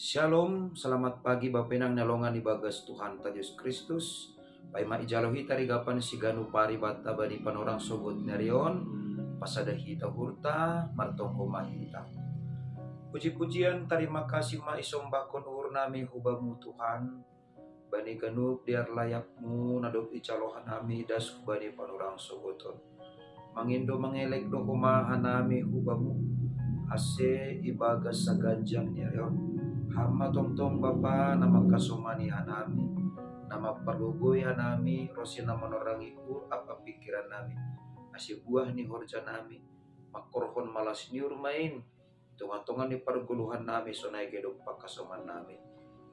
Shalom, selamat pagi Bapenang nalongan ibagas Tuhan ta Yesus Kristus. Pai maijalohi tarigapan si ganu pari bata bani panorang sogot nerion, pasada hita hurta, martongko mahita. Puji-pujian terima kasih maisombakon uhur nami hubamu Tuhan. Bani ganup diar layakmu nadop icalohan nami das bani panorang sogoton. Mangindo mangelek do kumahan nami hubamu. Ase ibagas sa ganjang nerion. Hama tongtong Bapa nama kasomani hanami, nama perlugoy hanami, rosi nama norangi apa pikiran nami, asih buah ni horja nami, makorhon malas niur main, tungan-tungan ni perguluhan nami sonai gedok pakasoman nami.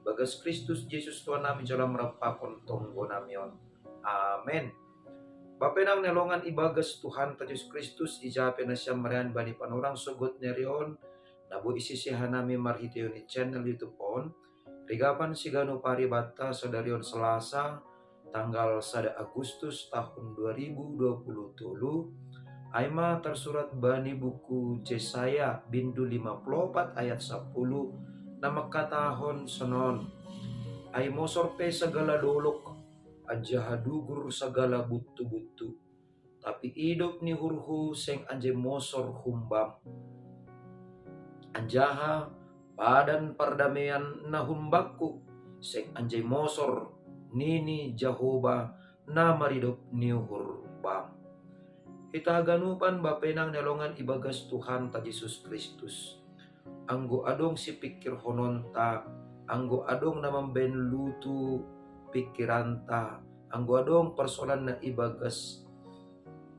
Bagas Kristus Yesus Tuhan nami jalan merapakon tonggo namion. Amin. Bapenang nelongan ibagas Tuhan Yesus Kristus ijape na siya marian bani panorang sogot nerion. Nabu isisihan nami marhiteo ni channel YouTube on. Rigapan sigano paribata sadarion Selasa tanggal 1 Agustus tahun 2020. Aima tersurat bani buku Yesaya bindu 54 ayat 10 nama katahon senon. Ay mosorpe segala dolok aja hadugur segala butu-butu. Tapi hidup ni hurhu seng anje mosor humbam. Anjaha badan perdamaian nahumbakku seng anjay mosor nini Jehovah na maridop niuhur bam. Kita ganupan bapenang nelongan ibagas Tuhan ta Yesus Kristus. Anggo adong si pikir honon ta, anggo adong namamben lutu pikiran ta, anggo adong persoalan na ibagas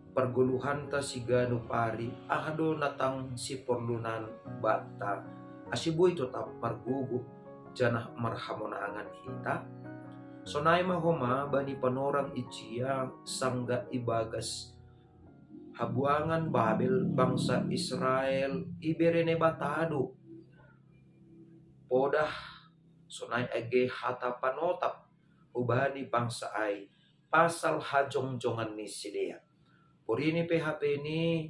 perguluhan ta si ganu pari ahado natang si porlunan bata asiboy tetap margugu janah marhamonangan hita sonay mahoma bani panorang icia sangga ibagas habuangan Babel bangsa Israel iberene batado podah sonay age hatapanotap ubani bangsa ay pasal hajongjongan ni sidea. Purini PHP ini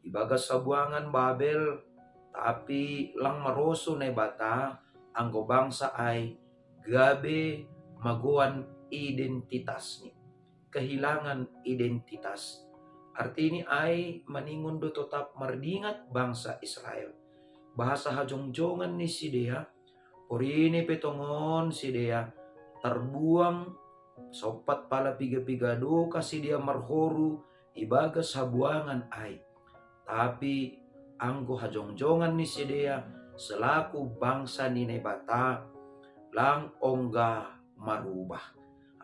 ibagas sabuangan Babel tapi lang maroso na bata anggo bangsa ay gabe maguan identitas ni kehilangan identitas artini ay maningon do tetap mardingat bangsa Israel bahasa hajongjongan ni sidea purini petongon sidea terbuang sopat pala piga-pigado kasi dia marhoru ibagas habuangan ay tapi anggo hajongjongan ni sidea selaku bangsa ni nebata lang ongga marubah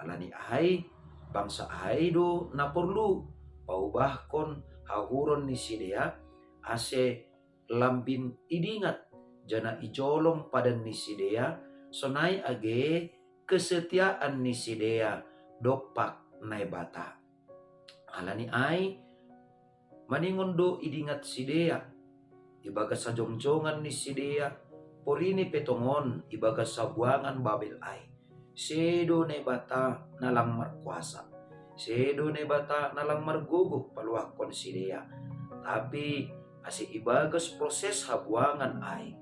alani ay bangsa ay do na perlu paubahkon hahuron ni sidea ase lambin idingat jana ijolong padan ni sidea sonai age kesetiaan ni sidea dopak nebata alani ay maningon do idingat sidea ibagas sa jongjongan ni sidea porini petongon ibagas sa buangan Babel ay sedo ne bata nalang markuasa sedo ne bata nalang margugo paluakon sidea tapi asi ibagas proses habuangan ay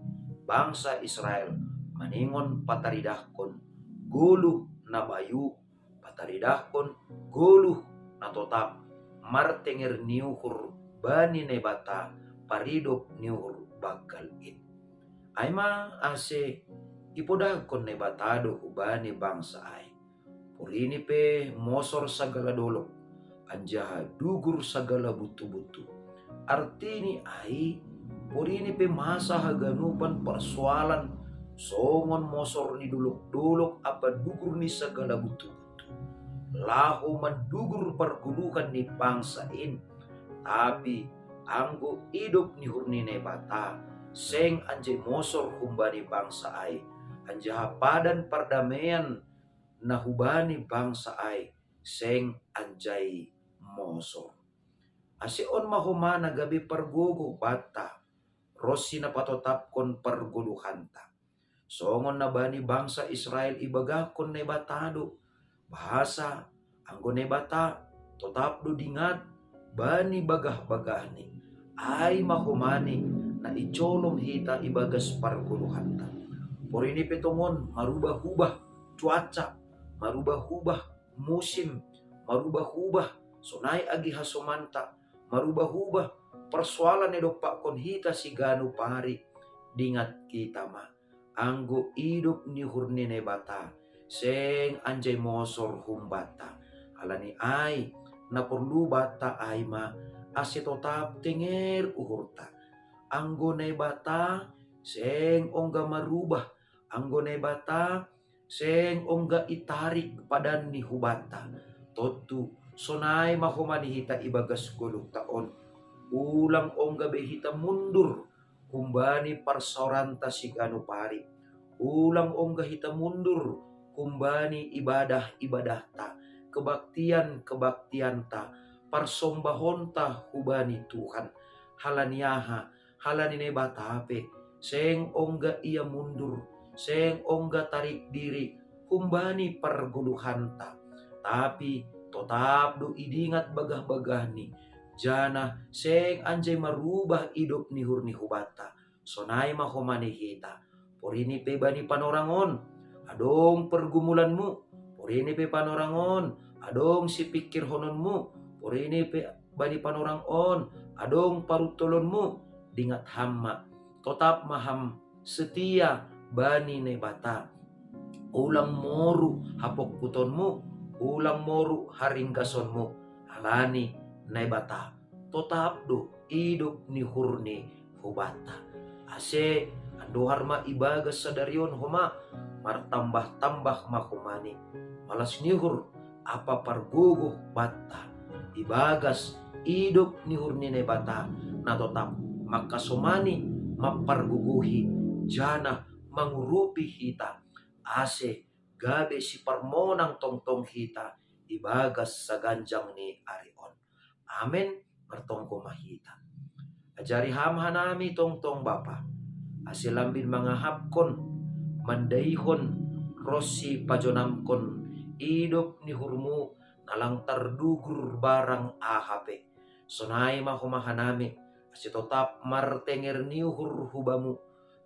bangsa Israel maningon pataridahkon guluh na bayu pataridahkon guluh na totap martenger niuhur bani nebata paridop niuhur bakal it. Aima ase ipodagkon nebatado ubani bangsa ay. Purini pe mosor sagala dolok anjaha dugur sagala butu-butu. Artini ay purini pe masa haganupan persoalan songon mosor ni dulok-dulok apa dugur ni sagala butu-butu. Lahu mendugur perguluhan ni bangsain tapi anggo hidup ni hurni nebata seng anje mosor humbani bangsa ay anjaha padan perdamaian na hubani bangsa ay seng anjay mosor asion mahumana gabi pergugo bata rosi na patotapkon perguluhanta songon na bani bangsa Israel ibagakon nebatado bahasa anggo nebata tetap do dingat bani bagah-bagah ni ay mahumani na ijolom hita ibagas parguluhanta Porini petongon marubah-ubah cuaca, marubah-ubah musim, marubah-ubah sonai agi hasomanta, marubah-ubah persoalan edo pak konhita si ganu pari. Dingat kita ma, anggo hidup ni hurnine bata, seng anjay mosor humbata. Alani ai, na perlu bata ai ma, ase tetap tenger uhurta. Anggo ne bata, seng ongga marubah, anggo ne bata, seng ongga itarik padan ni hubata. Totu, sonai mahomani hita ibagas guluk taon. Ulang ongga behita mundur, kumbani parsoranta siganu pari. Ulang ongga hita mundur, kumbani ibadah ta, kebaktian ta, parsombahonta hubani Tuhan. Halaniaha, halanine batape, seng ongga ia mundur, seng ongga tarik diri, kumbani perguluhanta. Tapi tetap do idingat bagah-bagah ni, jana seng anjay marubah hidup ni hurni hubata. Sonai mahomani hita, porini pe bani panorangon, adong pergumulanmu, porini pe panorangon, adong si pikir hononmu, porini pe bani panorangon, adong parutolonmu. Dingat hamma, tetap maham setia bani ne bata. Ulang moru hapok kutonmu, ulang moru haringgasonmu, alani ne bata. Tetap do hidup ni hurni hubata. Ase andohar ma ibagas sadarion homa, martambah-tambah mahumani. Malas nihur apa parguguh bata. Ibagas hidup ni hurni ne bata, na tetap makasomani maparguguhi, jana mangurupi hita. Ase gabe si parmonang tongtong hita, ibagas sa ganjang ni arion. Amen, martongko mahita. Ajari hamhanami tongtong Bapa, ase lambin mga hapkon, mandaihon, rosi pajonamkon, hidup ni hurmu, nalang tardugur barang ahape. Sonai mahumahanami, ase tetap martenger ni hur hubamu,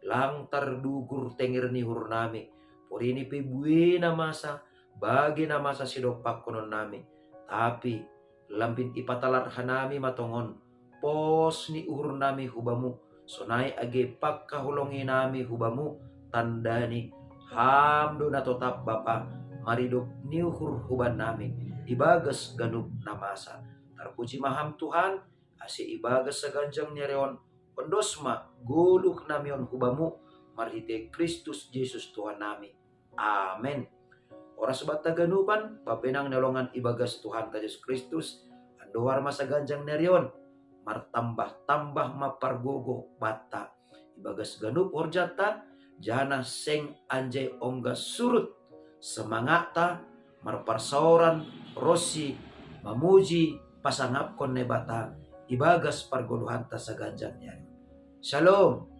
lang tardugur tenger ni hur nami. Porini pe buena masa, bagi na masa sidopak konon nami. Tapi lambin ipatalar hanami matongon, pos ni uhur nami hubamu, sonai age pakkahulongi nami hubamu, tandani hamdo na tetap Bapa, maridop ni uhur huban nami, ibagas ganup na masa. Terpuji maham Tuhan, ase ibagas sa ganjang nireon, pendosma guluk namion hubamu, marhite Kristus Jesus Tuhan nami. Amen. Oras bata ganupan, papenang nalongan ibagas Tuhan ta Yesus Kristus, andohar masa ganjang nerion, martambah-tambah mapargogo bata. Ibagas ganup horjata, jana seng anjay ongga surut, semangata, marparsauran, rosi, mamuji, pasangap kon ne bata, ibagas pargoluhan ta sa ganjang nerion. Shalom.